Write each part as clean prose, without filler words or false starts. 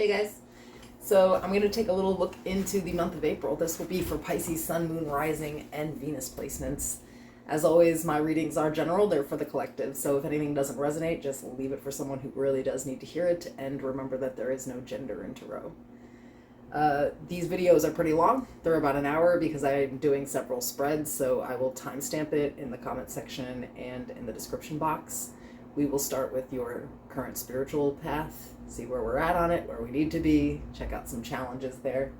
Hey guys. So I'm going to take a little look into the month of April. This will be for Pisces, Sun, Moon, Rising, and Venus placements. As always, my readings are general. They're for the collective. So if anything doesn't resonate, just leave it for someone who really does need to hear it. And remember that there is no gender in tarot. These videos are pretty long. They're about an hour because I'm doing several spreads. So I will timestamp it in the comment section and in the description box. We will start with your current spiritual path, see where we're at on it, where we need to be, check out some challenges there.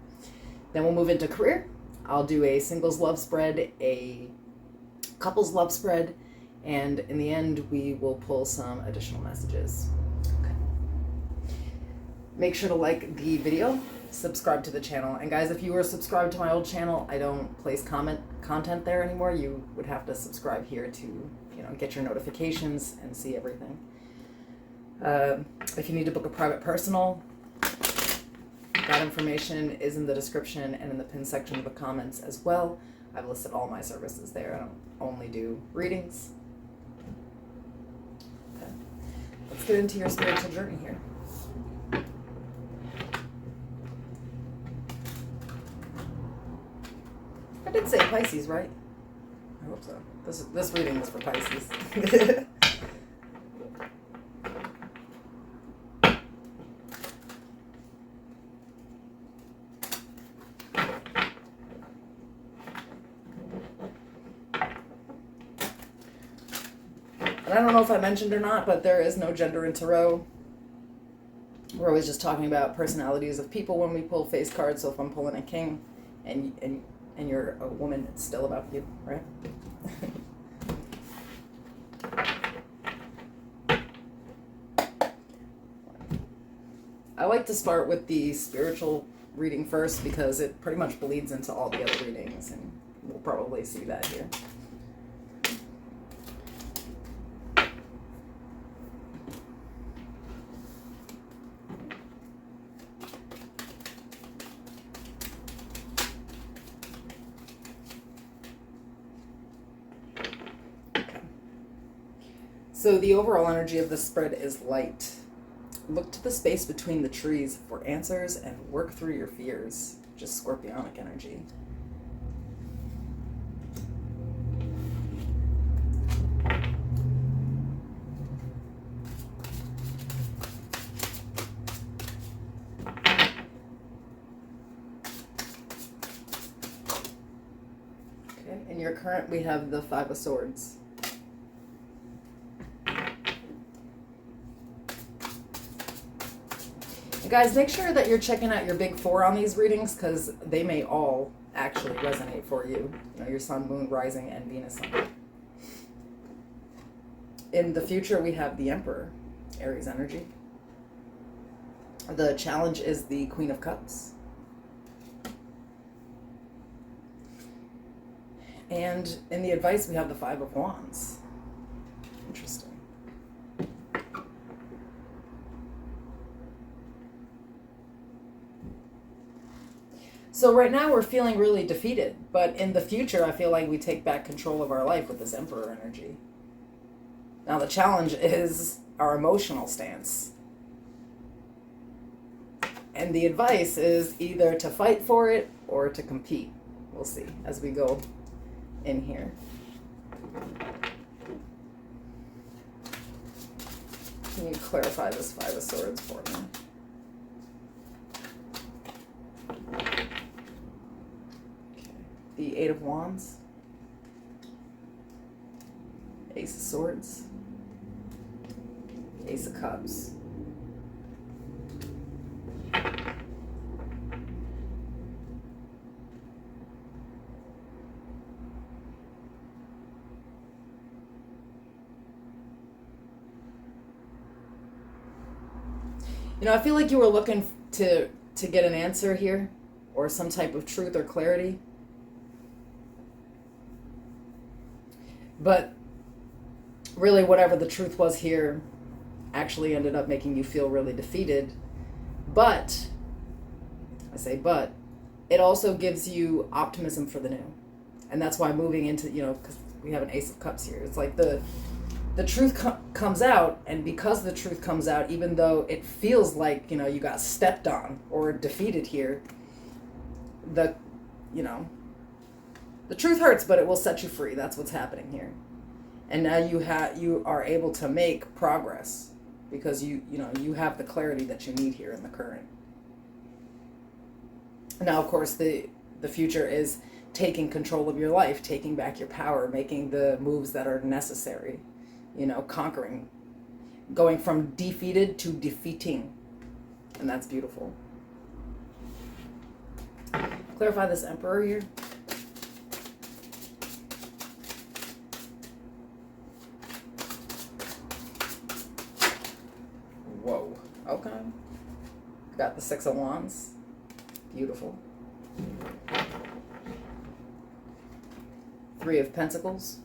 Then we'll move into career. I'll do a singles love spread, a couples love spread, and in the end, we will pull some additional messages. Okay. Make sure to like the video, subscribe to the channel. And guys, if you were subscribed to my old channel, I don't place content there anymore. You would have to subscribe here to get your notifications and see everything. If you need to book a private personal, that information is in the description and in the pin section of the comments as well. I've listed all my services there. I don't only do readings. Okay. Let's get into your spiritual journey here. I did say Pisces, right? I hope so. This reading is for Pisces. And I don't know if I mentioned or not, but there is no gender in tarot. We're always just talking about personalities of people when we pull face cards. So if I'm pulling a king and you're a woman, it's still about you, right? I like to start with the spiritual reading first because it pretty much bleeds into all the other readings, and we'll probably see that here. So the overall energy of this spread is light. Look to the space between the trees for answers and work through your fears. Just scorpionic energy. Okay, in your current we have the Five of Swords. Guys, make sure that you're checking out your big four on these readings because they may all actually resonate for you. Your Sun, Moon, Rising, and Venus sign. In the future, we have the Emperor, Aries energy. The challenge is the Queen of Cups. And in the advice, we have the Five of Wands. Interesting. So right now we're feeling really defeated, but in the future I feel like we take back control of our life with this Emperor energy. Now the challenge is our emotional stance. And the advice is either to fight for it or to compete. We'll see as we go in here. Can you clarify this Five of Swords for me? The Eight of Wands, Ace of Swords, Ace of Cups. I feel like you were looking to get an answer here, or some type of truth or clarity. But really, whatever the truth was here actually ended up making you feel really defeated. But, I say but, it also gives you optimism for the new. And that's why moving into, because we have an Ace of Cups here. It's like the the truth comes out, and because the truth comes out, even though it feels like, you know, you got stepped on or defeated here, the, you know, the truth hurts, but it will set you free. That's what's happening here. And now you are able to make progress because you have the clarity that you need here in the current. Now, of course, the future is taking control of your life, taking back your power, making the moves that are necessary, you know, conquering, going from defeated to defeating. And that's beautiful. Clarify this Emperor here. Whoa. Okay. Got the Six of Wands. Beautiful. Three of Pentacles.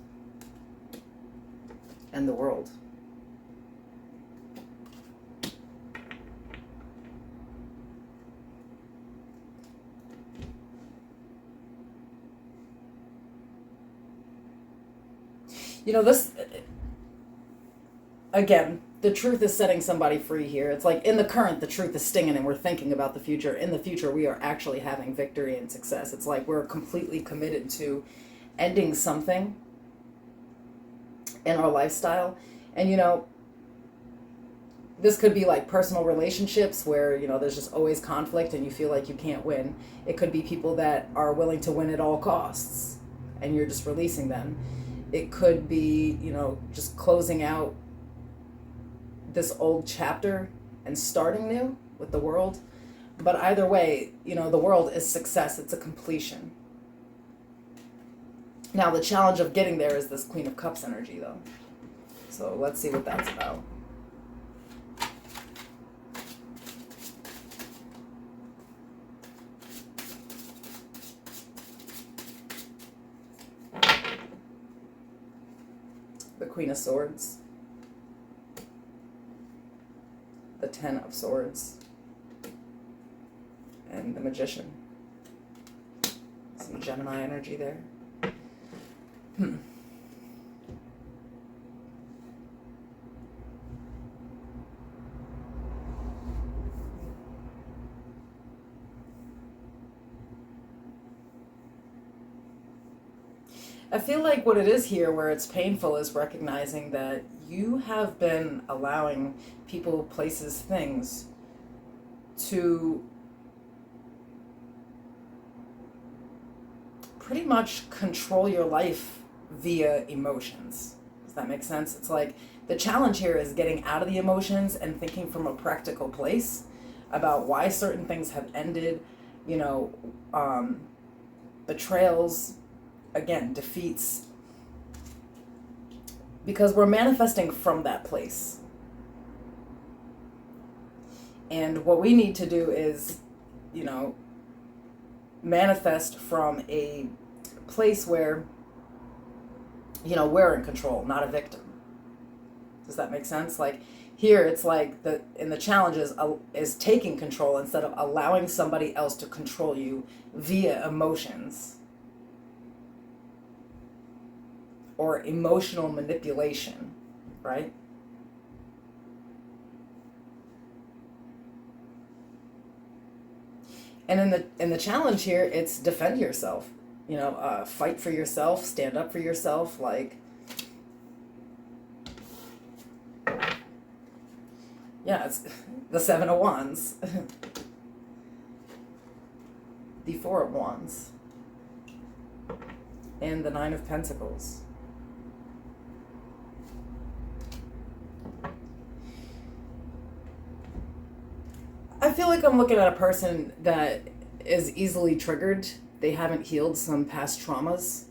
And the World. You know, this, again, the truth is setting somebody free here. It's like in the current, the truth is stinging and we're thinking about the future. In the future, we are actually having victory and success. It's like we're completely committed to ending something in our lifestyle. And, you know, this could be like personal relationships where, you know, there's just always conflict and you feel like you can't win. It could be people that are willing to win at all costs and you're just releasing them. It could be, you know, just closing out this old chapter and starting new with the World. But either way, you know, the World is success. It's a completion. Now, the challenge of getting there is this Queen of Cups energy, though. So let's see what that's about. The Queen of Swords. The Ten of Swords. And the Magician. Some Gemini energy there. I feel like what it is here where it's painful is recognizing that you have been allowing people, places, things to pretty much control your life via emotions. Does that make sense? It's like the challenge here is getting out of the emotions and thinking from a practical place about why certain things have ended, you know, betrayals, again, defeats, because we're manifesting from that place. And what we need to do is, you know, manifest from a place where, you know, we're in control, not a victim. Does that make sense? Like here, it's like the challenge is taking control instead of allowing somebody else to control you via emotions or emotional manipulation, right? And in the challenge here, it's defend yourself. You know, fight for yourself, stand up for yourself. Like, yeah, it's the Seven of Wands, the Four of Wands, and the Nine of Pentacles. I feel like I'm looking at a person that is easily triggered. They haven't healed some past traumas.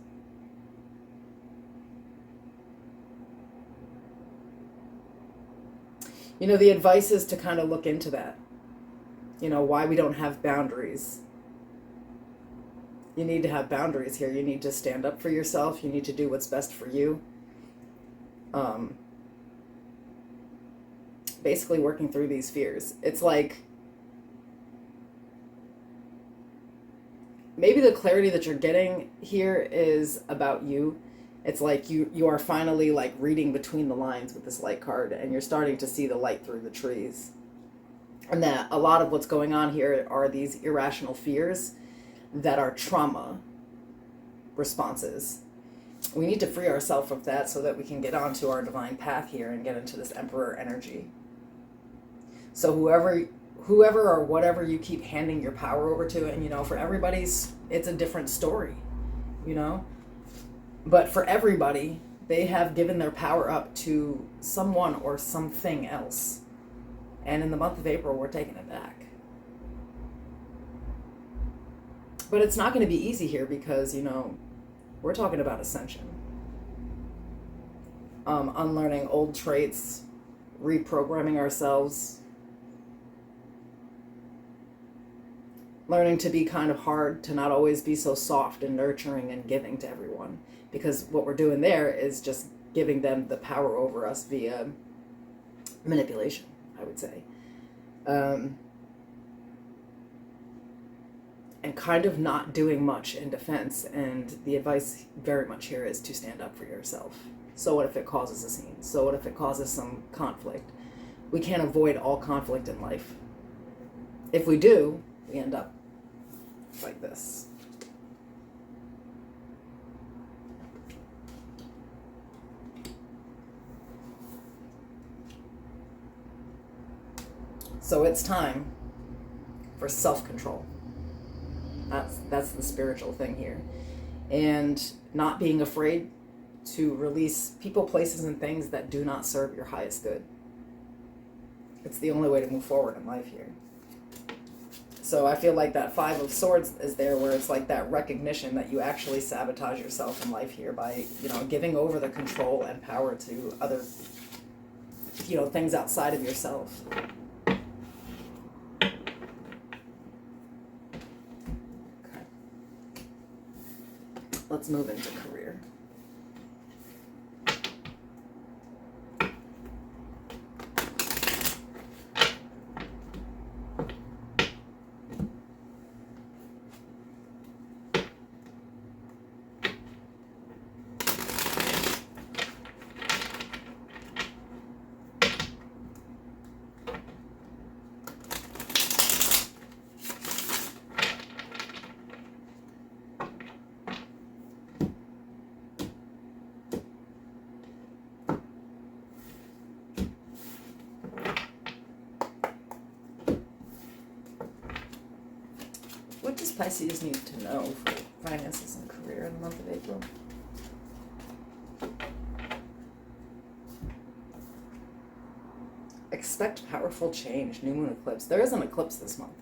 You know, the advice is to kind of look into that. You know, why we don't have boundaries. You need to have boundaries here. You need to stand up for yourself. You need to do what's best for you. Basically working through these fears. It's like, maybe the clarity that you're getting here is about you. It's like you are finally like reading between the lines with this light card, and you're starting to see the light through the trees. And that a lot of what's going on here are these irrational fears that are trauma responses. We need to free ourselves of that so that we can get onto our divine path here and get into this Emperor energy. So whoever or whatever you keep handing your power over to, and you know, for everybody's, it's a different story, you know, but for everybody, they have given their power up to someone or something else. And in the month of April, we're taking it back. But it's not going to be easy here because, you know, we're talking about ascension. Unlearning old traits, reprogramming ourselves, learning to be kind of hard, to not always be so soft and nurturing and giving to everyone. Because what we're doing there is just giving them the power over us via manipulation, I would say. And kind of not doing much in defense. And the advice very much here is to stand up for yourself. So what if it causes a scene? So what if it causes some conflict? We can't avoid all conflict in life. If we do, we end up like this. So it's time for self-control. That's the spiritual thing here. And not being afraid to release people, places, and things that do not serve your highest good. It's the only way to move forward in life here. So I feel like that Five of Swords is there, where it's like that recognition that you actually sabotage yourself in life here by, you know, giving over the control and power to other, you know, things outside of yourself. Let's move into career. What does Pisces need to know for finances and career in the month of April? Expect powerful change, new moon eclipse. There is an eclipse this month.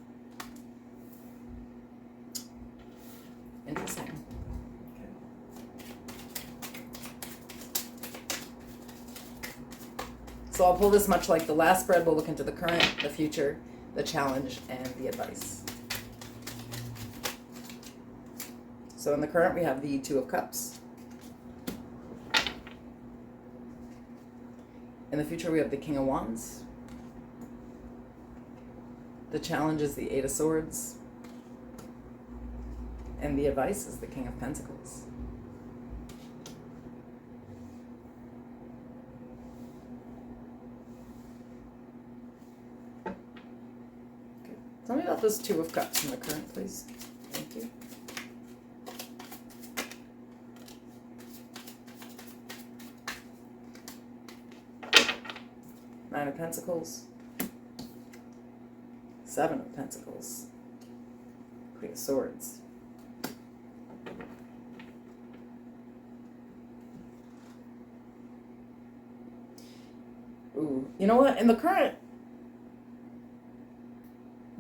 Interesting. Okay. So I'll pull this much like the last spread. We'll look into the current, the future, the challenge, and the advice. So in the current, we have the Two of Cups. In the future, we have the King of Wands. The challenge is the Eight of Swords. And the advice is the King of Pentacles. Okay. Tell me about those Two of Cups in the current, please. Thank you. Nine of Pentacles, Seven of Pentacles, Queen of Swords. Ooh, you know what? In the current,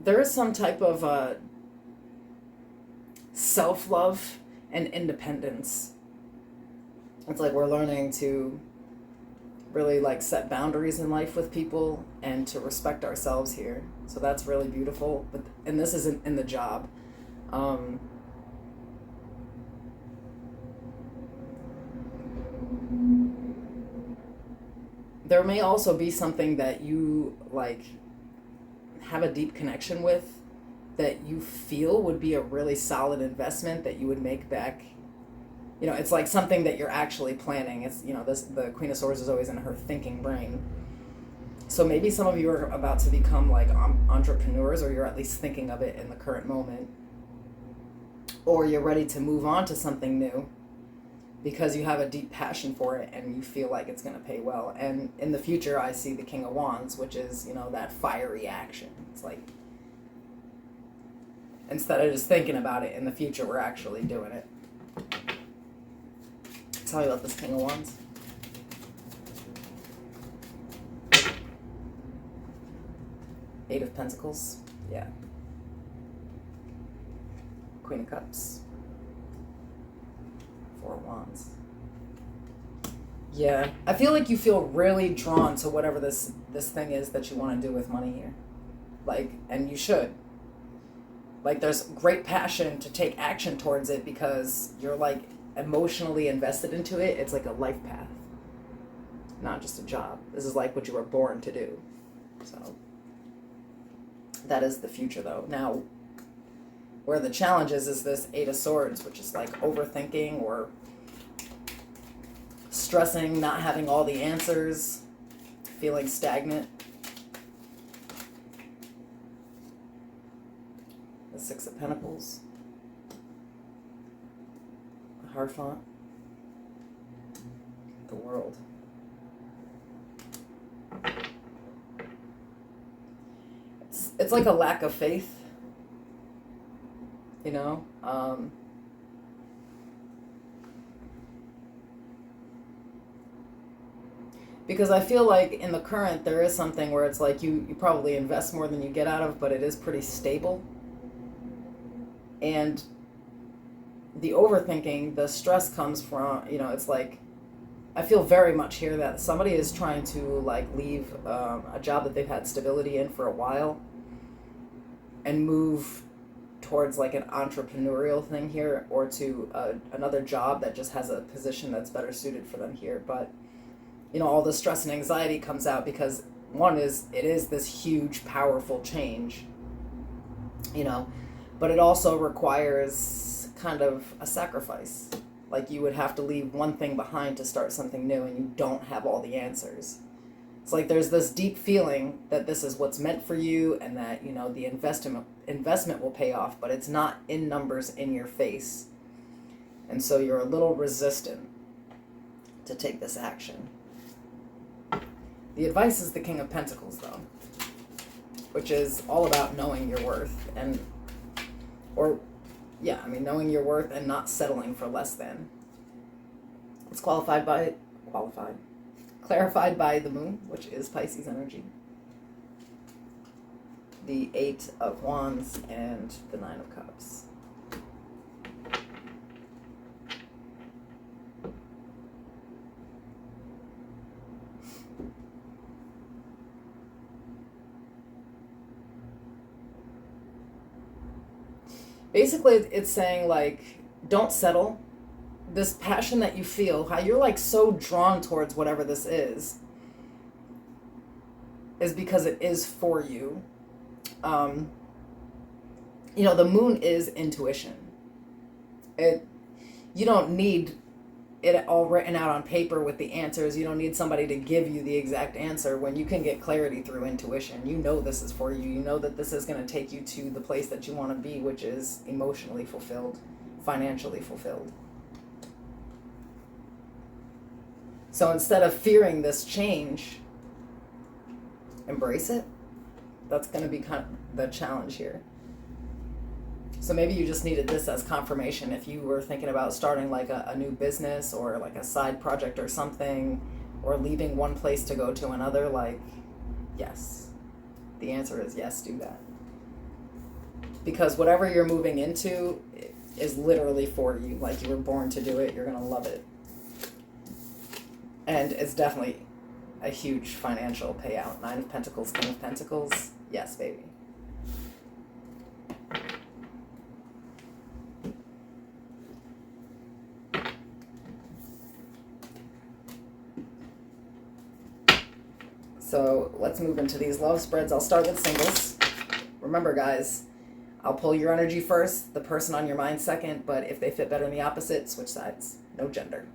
there is some type of self-love and independence. It's like we're learning to really like set boundaries in life with people and to respect ourselves here. So that's really beautiful. But and this isn't in the job. There may also be something that you like have a deep connection with that you feel would be a really solid investment that you would make back, You know, it's like something that you're actually planning. It's, you know, the Queen of Swords is always in her thinking brain. So maybe some of you are about to become like entrepreneurs, or you're at least thinking of it in the current moment. Or you're ready to move on to something new because you have a deep passion for it and you feel like it's going to pay well. And in the future, I see the King of Wands, which is, you know, that fiery action. It's like, instead of just thinking about it, in the future, we're actually doing it. Tell me about this King of Wands. Eight of Pentacles. Yeah. Queen of Cups. Four of Wands. Yeah. I feel like you feel really drawn to whatever this thing is that you want to do with money here. Like, and you should. Like, there's great passion to take action towards it because you're, like, emotionally invested into it. It's like a life path, not just a job. This is like what you were born to do. So that is the future, though. Now, where the challenge is this Eight of Swords, which is like overthinking or stressing, not having all the answers, feeling stagnant. The Six of Pentacles. The Hierophant. The World. It's like a lack of faith, you know. Because I feel like in the current there is something where it's like you probably invest more than you get out of, but it is pretty stable. And the overthinking, the stress comes from, you know, it's like, I feel very much here that somebody is trying to like leave a job that they've had stability in for a while and move towards like an entrepreneurial thing here, or to another job that just has a position that's better suited for them here. But, you know, all the stress and anxiety comes out because one is, it is this huge, powerful change, you know, but it also requires kind of a sacrifice. Like, you would have to leave one thing behind to start something new, and you don't have all the answers. It's like there's this deep feeling that this is what's meant for you, and that, you know, the investment will pay off, but it's not in numbers in your face. And so you're a little resistant to take this action. The advice is the King of Pentacles, though, which is all about knowing your worth knowing your worth and not settling for less than. It's clarified by the moon, which is Pisces energy. The Eight of Wands and the Nine of Cups. Basically, it's saying, like, don't settle. This passion that you feel, how you're, like, so drawn towards whatever this is because it is for you. You know, the moon is intuition. You don't need it all written out on paper with the answers. You don't need somebody to give you the exact answer when you can get clarity through intuition. You know this is for you. You know that this is going to take you to the place that you want to be, which is emotionally fulfilled, financially fulfilled. So instead of fearing this change, embrace it. That's going to be kind of the challenge here. So maybe you just needed this as confirmation. If you were thinking about starting like a new business or like a side project or something, or leaving one place to go to another, like, yes. The answer is yes, do that. Because whatever you're moving into is literally for you. Like, you were born to do it. You're going to love it. And it's definitely a huge financial payout. Nine of Pentacles, King of Pentacles. Yes, baby. So let's move into these love spreads. I'll start with singles. Remember, guys, I'll pull your energy first, the person on your mind second, but if they fit better in the opposite, switch sides. no gender.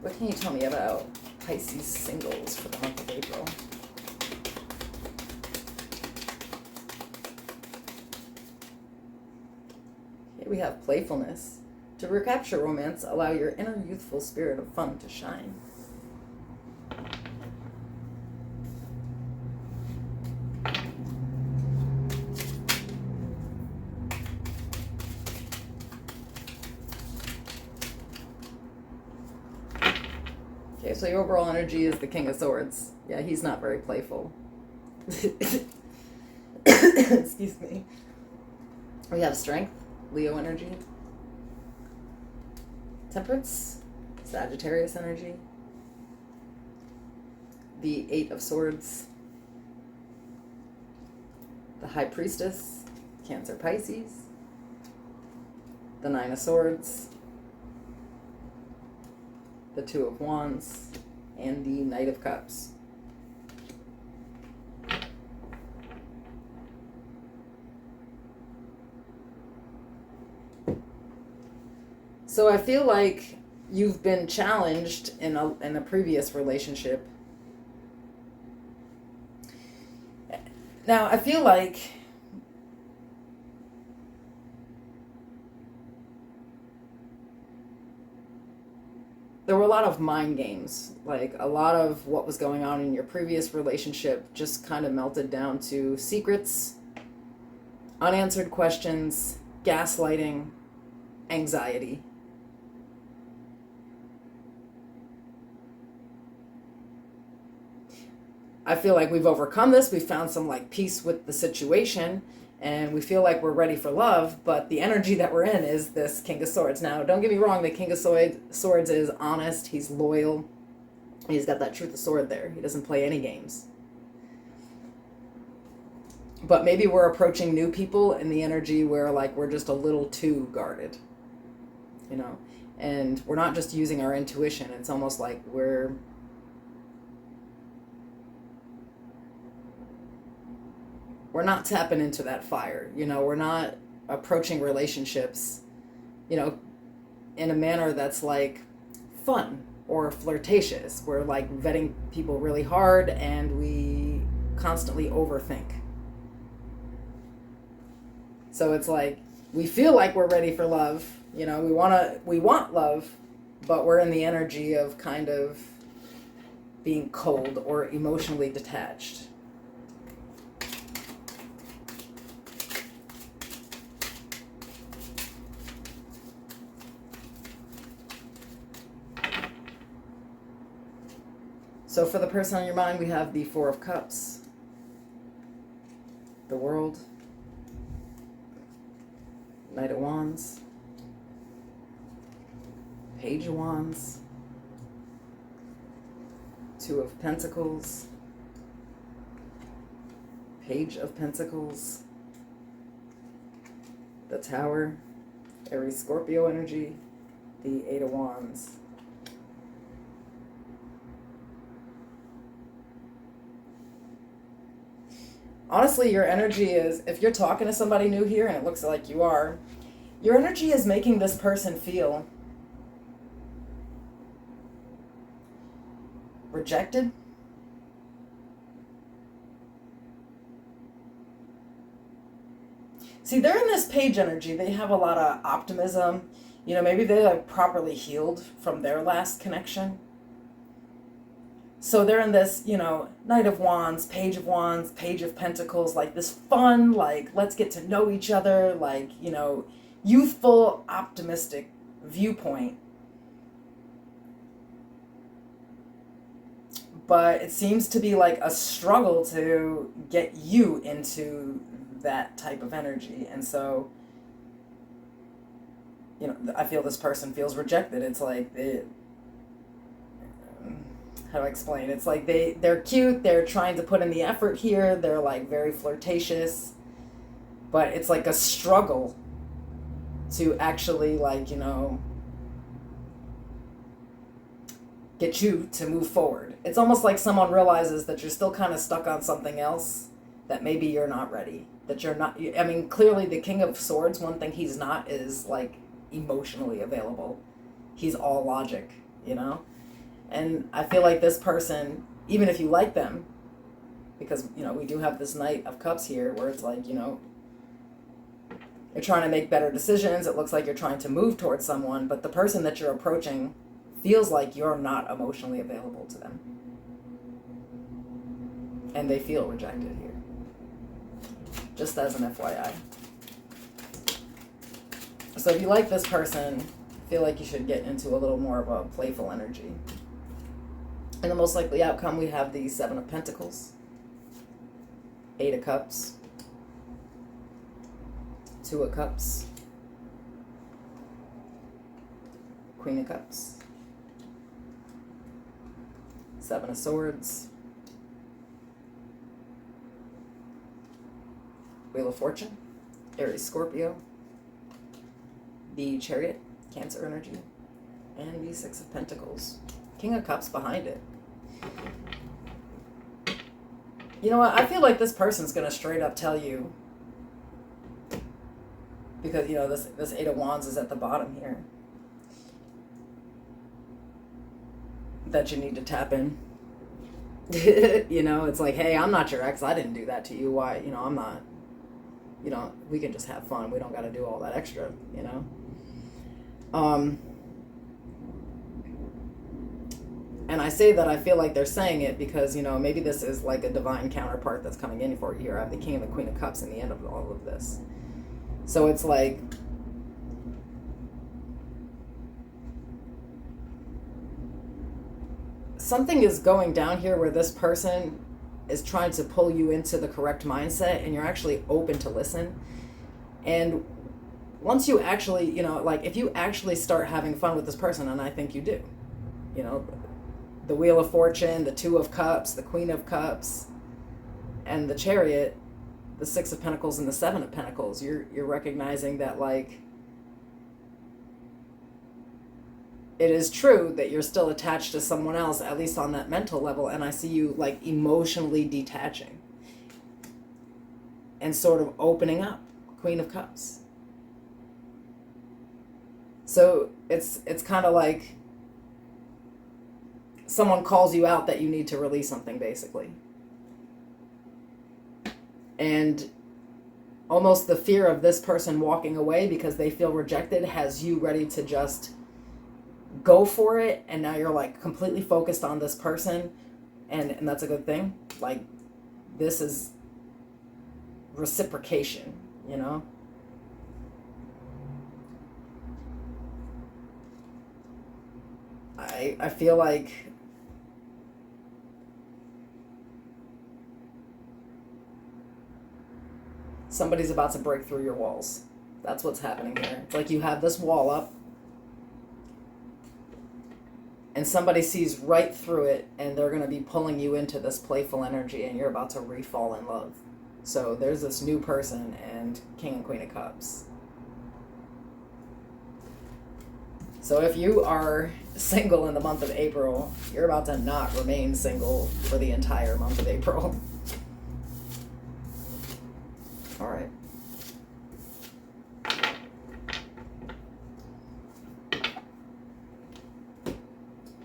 What can you tell me about Pisces singles for the month of April? Here we have playfulness. To recapture romance, allow your inner youthful spirit of fun to shine. Okay, so your overall energy is the King of Swords. Yeah, he's not very playful. Excuse me. We have strength, Leo energy. Temperance, Sagittarius energy. The Eight of Swords. The High Priestess, Cancer, Pisces. The Nine of Swords. The Two of Wands, and the Knight of Cups. So I feel like you've been challenged in a previous relationship. Now I feel like there were a lot of mind games. Like a lot of what was going on in your previous relationship just kind of melted down to secrets, unanswered questions, gaslighting, anxiety. I feel like we've overcome this. We found some like peace with the situation, and we feel like we're ready for love, but the energy that we're in is this King of Swords. Now, don't get me wrong, the King of Swords is honest, he's loyal, he's got that truth of sword there. He doesn't play any games. But maybe we're approaching new people in the energy where like we're just a little too guarded, you know, and we're not just using our intuition. It's almost like we're not tapping into that fire, you know, we're not approaching relationships, you know, in a manner that's like fun or flirtatious. We're like vetting people really hard and we constantly overthink. So it's like we feel like we're ready for love, you know, we want love, but we're in the energy of kind of being cold or emotionally detached. So for the person on your mind, we have the Four of Cups, the World, Knight of Wands, Page of Wands, Two of Pentacles, Page of Pentacles, the Tower, Aries Scorpio energy, the Eight of Wands. Honestly, your energy is, if you're talking to somebody new here, and it looks like you are, your energy is making this person feel rejected, see, they're in this Page energy. They have a lot of optimism. You know, maybe they're like properly healed from their last connection. So they're in this, you know, Knight of Wands, Page of Pentacles, like this fun, like, let's get to know each other, like, you know, youthful, optimistic viewpoint. But it seems to be like a struggle to get you into that type of energy. And so, you know, I feel this person feels rejected. It's like how do I explain? It's like they're cute, they're trying to put in the effort here, they're like very flirtatious, but it's like a struggle to actually, like, you know, get you to move forward. It's almost like someone realizes that you're still kind of stuck on something else, that maybe you're not ready, that you're not, I mean, clearly the King of Swords, one thing he's not is like emotionally available. He's all logic, you know? And I feel like this person, even if you like them, because, you know, we do have this Knight of Cups here where it's like, you know, you're trying to make better decisions. It looks like you're trying to move towards someone, but the person that you're approaching feels like you're not emotionally available to them. And they feel rejected here. Just as an FYI. So if you like this person, I feel like you should get into a little more of a playful energy. And the most likely outcome, we have the Seven of Pentacles, Eight of Cups, Two of Cups, Queen of Cups, Seven of Swords, Wheel of Fortune, Aries, Scorpio, the Chariot, Cancer energy, and the Six of Pentacles. King of Cups behind it. You know what? I feel like this person's going to straight up tell you, because, you know, this Eight of Wands is at the bottom here, that you need to tap in. You know, it's like, hey, I'm not your ex. I didn't do that to you. Why? You know, I'm not, you know, we can just have fun. We don't got to do all that extra, you know? And I say that I feel like they're saying it because, you know, maybe this is like a divine counterpart that's coming in for you here. I have the King and the Queen of Cups in the end of all of this. So it's like, something is going down here where this person is trying to pull you into the correct mindset and you're actually open to listen. And once you actually, you know, like if you actually start having fun with this person, and I think you do, you know, the Wheel of Fortune, the Two of Cups, the Queen of Cups, and the Chariot, the Six of Pentacles and the Seven of Pentacles, you're recognizing that, like, it is true that you're still attached to someone else, at least on that mental level, and I see you, like, emotionally detaching and sort of opening up. Queen of Cups. So it's kind of like someone calls you out that you need to release something, basically. And almost the fear of this person walking away because they feel rejected has you ready to just go for it. And now you're like completely focused on this person. And that's a good thing. Like, this is reciprocation, you know? I feel like somebody's about to break through your walls. That's what's happening here. It's like you have this wall up and somebody sees right through it and they're going to be pulling you into this playful energy and you're about to re-fall in love. So there's this new person and King and Queen of Cups. So if you are single in the month of April, you're about to not remain single for the entire month of April. All right.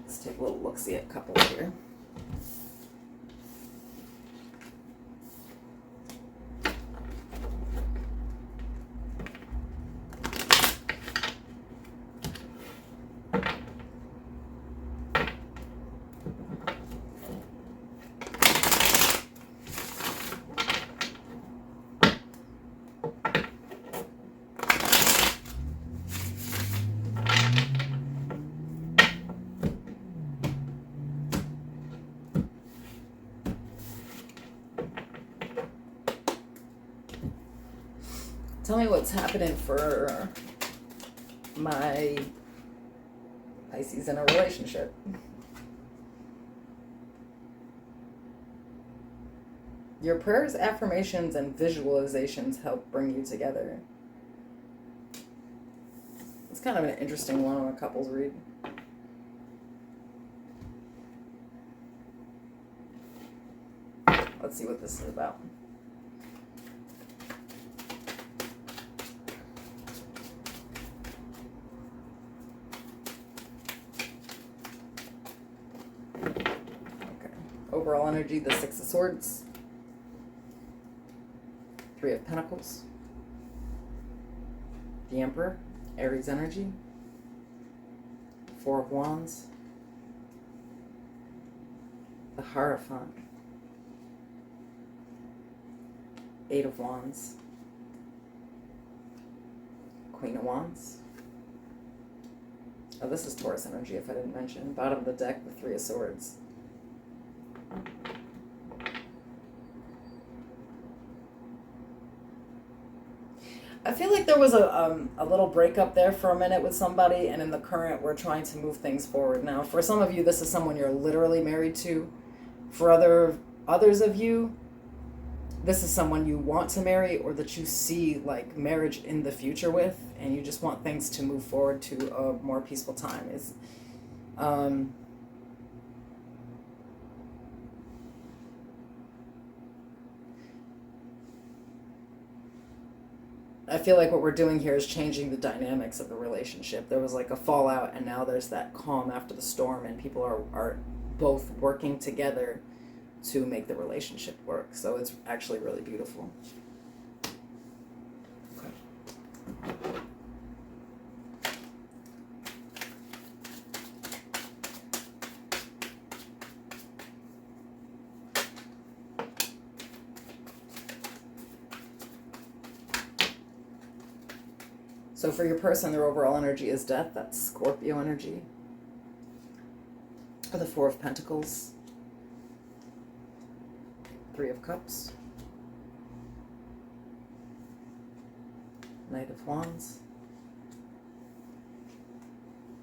Let's take a little look-see at couples here. Tell me what's happening for my Pisces in a relationship. Your prayers, affirmations, and visualizations help bring you together. It's kind of an interesting one on a couples read. Let's see what this is about. Overall energy, the Six of Swords, Three of Pentacles, the Emperor, Aries energy, Four of Wands, the Hierophant, Eight of Wands, Queen of Wands. Oh, this is Taurus energy, if I didn't mention. Bottom of the deck, the Three of Swords. I feel like there was a little breakup there for a minute with somebody, and in the current, we're trying to move things forward. Now, for some of you, this is someone you're literally married to. For others of you, this is someone you want to marry or that you see like marriage in the future with, and you just want things to move forward to a more peaceful time. I feel like what we're doing here is changing the dynamics of the relationship. There was like a fallout, and now there's that calm after the storm, and people are both working together to make the relationship work. So it's actually really beautiful. Okay. So for your person, their overall energy is death. That's Scorpio energy. Or the Four of Pentacles. Three of Cups. Knight of Wands.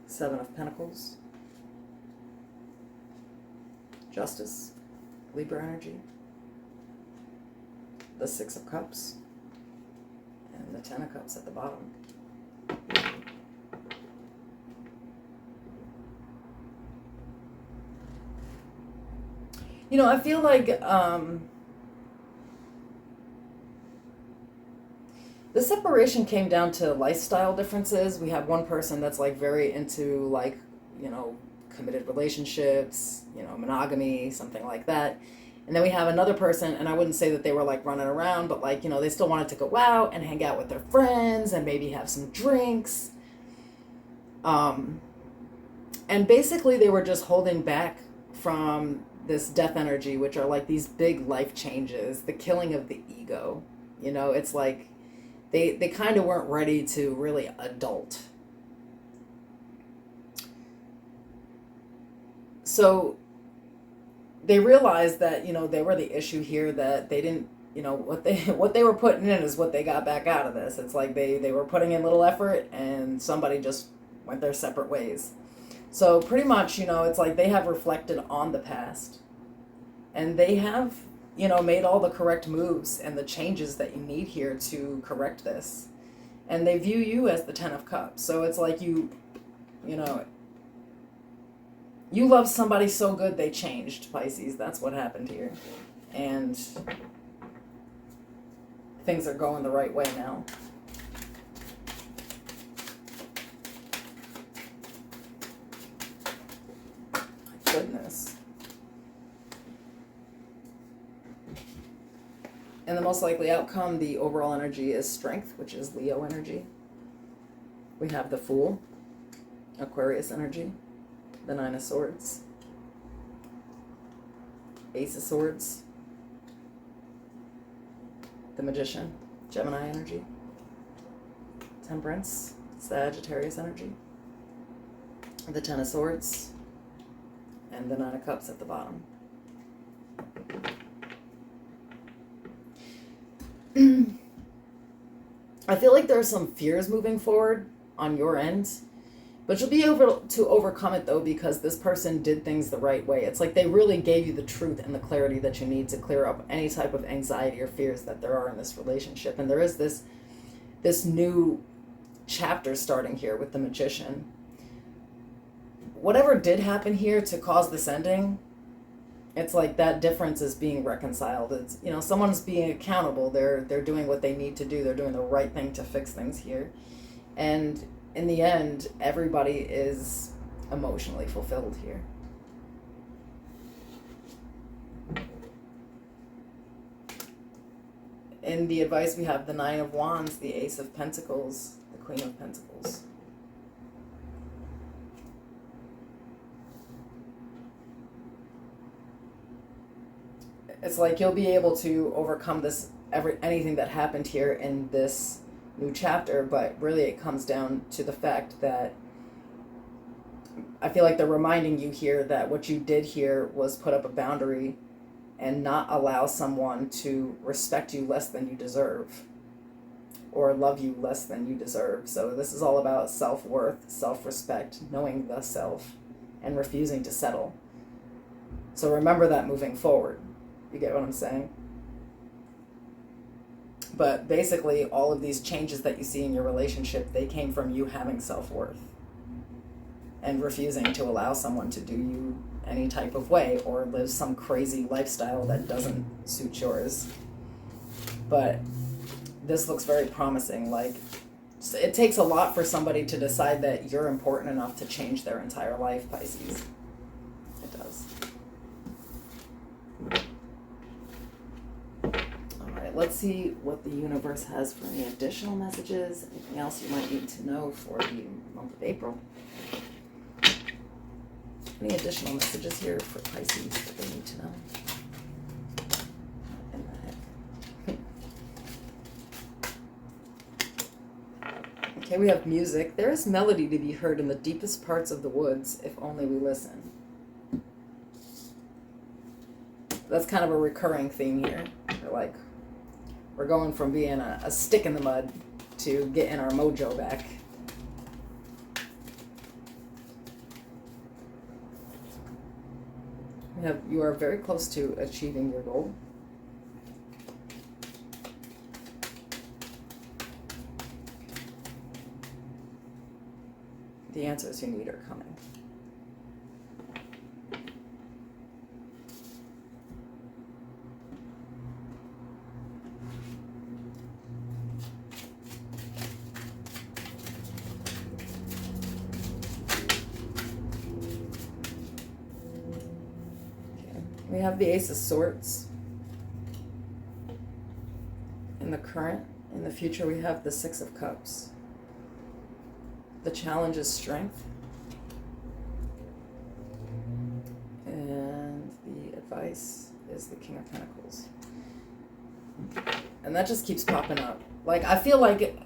Seven of Pentacles. Justice. Libra energy. The Six of Cups. And the Ten of Cups at the bottom. You know, I feel like the separation came down to lifestyle differences. We have one person that's like very into like, you know, committed relationships, you know, monogamy, something like that. And then we have another person, and I wouldn't say that they were like running around, but like, you know, they still wanted to go out and hang out with their friends and maybe have some drinks. And basically they were just holding back from this death energy, which are like these big life changes, the killing of the ego. You know, it's like they kind of weren't ready to really adult. So they realized that, you know, they were the issue here, that they didn't, you know, what they were putting in is what they got back out of this. It's like they were putting in little effort, and somebody just went their separate ways. So pretty much, you know, it's like they have reflected on the past, and they have, you know, made all the correct moves and the changes that you need here to correct this. And they view you as the Ten of Cups. So it's like you know, you love somebody so good they changed, Pisces. That's what happened here. And things are going the right way now. Goodness. And the most likely outcome, the overall energy is strength, which is Leo energy. We have the Fool, Aquarius energy, the Nine of Swords, Ace of Swords, the Magician, Gemini energy, Temperance, Sagittarius energy, the Ten of Swords, and the Nine of Cups at the bottom. I feel like there are some fears moving forward on your end, But you'll be able to overcome it, though, because this person did things the right way. It's like they really gave you the truth and the clarity that you need to clear up any type of anxiety or fears that there are in this relationship. And there is this new chapter starting here with the Magician. Whatever did happen here to cause this ending, it's like that difference is being reconciled. It's, you know, someone's being accountable. They're doing what they need to do. They're doing the right thing to fix things here. And in the end, everybody is emotionally fulfilled here. In the advice, we have the Nine of Wands, the Ace of Pentacles, the Queen of Pentacles. It's like you'll be able to overcome anything that happened here in this new chapter, but really it comes down to the fact that I feel like they're reminding you here that what you did here was put up a boundary and not allow someone to respect you less than you deserve or love you less than you deserve. So this is all about self-worth, self-respect, knowing the self, and refusing to settle. So remember that moving forward. You get what I'm saying? But basically, all of these changes that you see in your relationship, they came from you having self-worth and refusing to allow someone to do you any type of way or live some crazy lifestyle that doesn't suit yours. But this looks very promising. Like, it takes a lot for somebody to decide that you're important enough to change their entire life, Pisces. It does. Let's see what the universe has for any additional messages, anything else you might need to know for the month of April. Any additional messages here for Pisces that they need to know? In the heck. Okay, we have music. There is melody to be heard in the deepest parts of the woods, if only we listen. That's kind of a recurring theme here. We're going from being a stick in the mud to getting our mojo back. You are very close to achieving your goal. The answers you need are coming. We have the Ace of Swords in the current. In the future, we have the Six of Cups. The challenge is strength. And the advice is the King of Pentacles. And that just keeps popping up. Like, I feel like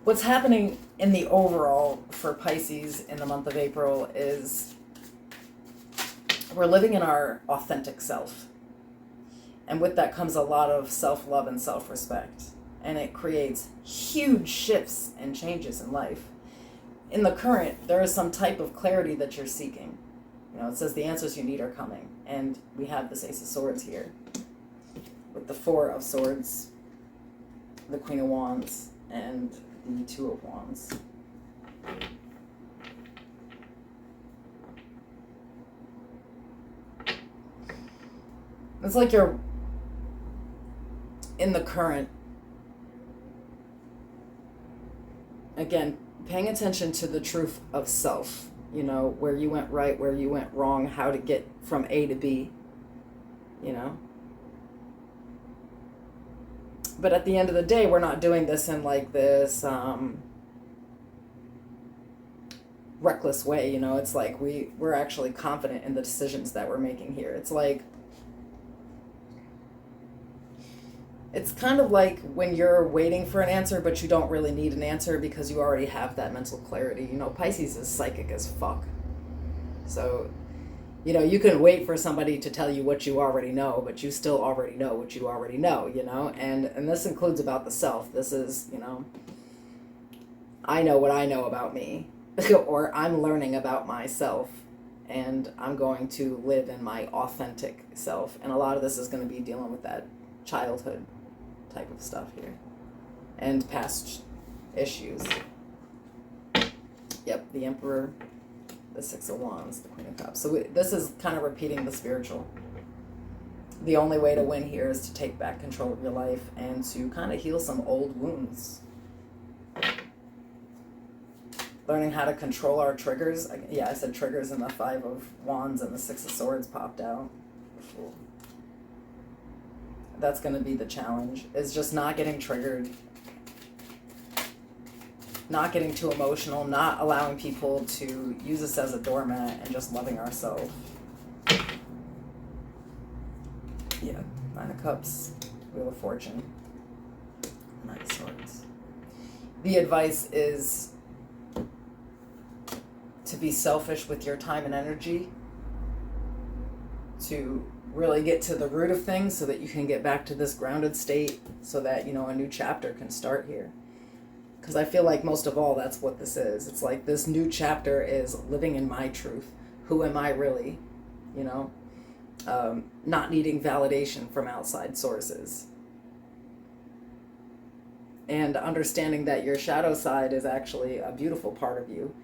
what's happening in the overall for Pisces in the month of April is we're living in our authentic self. And with that comes a lot of self-love and self-respect. And it creates huge shifts and changes in life. In the current, there is some type of clarity that you're seeking. You know, it says the answers you need are coming. And we have this Ace of Swords here. With the Four of Swords, the Queen of Wands, and the Two of Wands. It's like you're in the current, again, paying attention to the truth of self, you know, where you went right, where you went wrong, how to get from A to B, you know. But at the end of the day, we're not doing this in like this reckless way, you know. It's like we're actually confident in the decisions that we're making here. It's like, it's kind of like when you're waiting for an answer, but you don't really need an answer because you already have that mental clarity. You know, Pisces is psychic as fuck. So, you know, you can wait for somebody to tell you what you already know, but you still already know what you already know, you know? And this includes about the self. This is, you know, I know what I know about me, or I'm learning about myself, and I'm going to live in my authentic self. And a lot of this is going to be dealing with that childhood type of stuff here and past issues. Yep, the Emperor, the Six of Wands, the Queen of Cups. So this is kind of repeating the spiritual. The only way to win here is to take back control of your life and to kind of heal some old wounds. Learning how to control our triggers. Yeah, I said triggers, and the Five of Wands and the Six of Swords popped out. That's going to be the challenge, is just not getting triggered, not getting too emotional, not allowing people to use us as a doormat, and just loving ourselves. Yeah, Nine of Cups, Wheel of Fortune, Nine of Swords. The advice is to be selfish with your time and energy, to really get to the root of things so that you can get back to this grounded state, so that, you know, a new chapter can start here. Because I feel like most of all, that's what this is. It's like this new chapter is living in my truth. Who am I really? You know? Not needing validation from outside sources. And understanding that your shadow side is actually a beautiful part of you.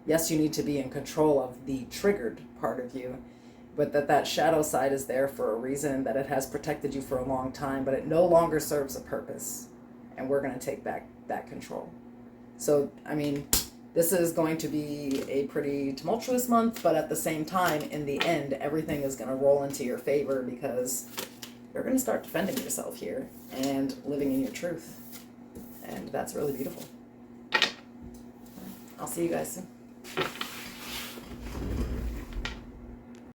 Yes, you need to be in control of the triggered part of you, but that shadow side is there for a reason, that it has protected you for a long time, but it no longer serves a purpose. And we're going to take back that control. So, I mean, this is going to be a pretty tumultuous month, but at the same time, in the end, everything is going to roll into your favor, because you're going to start defending yourself here and living in your truth. And that's really beautiful. I'll see you guys soon.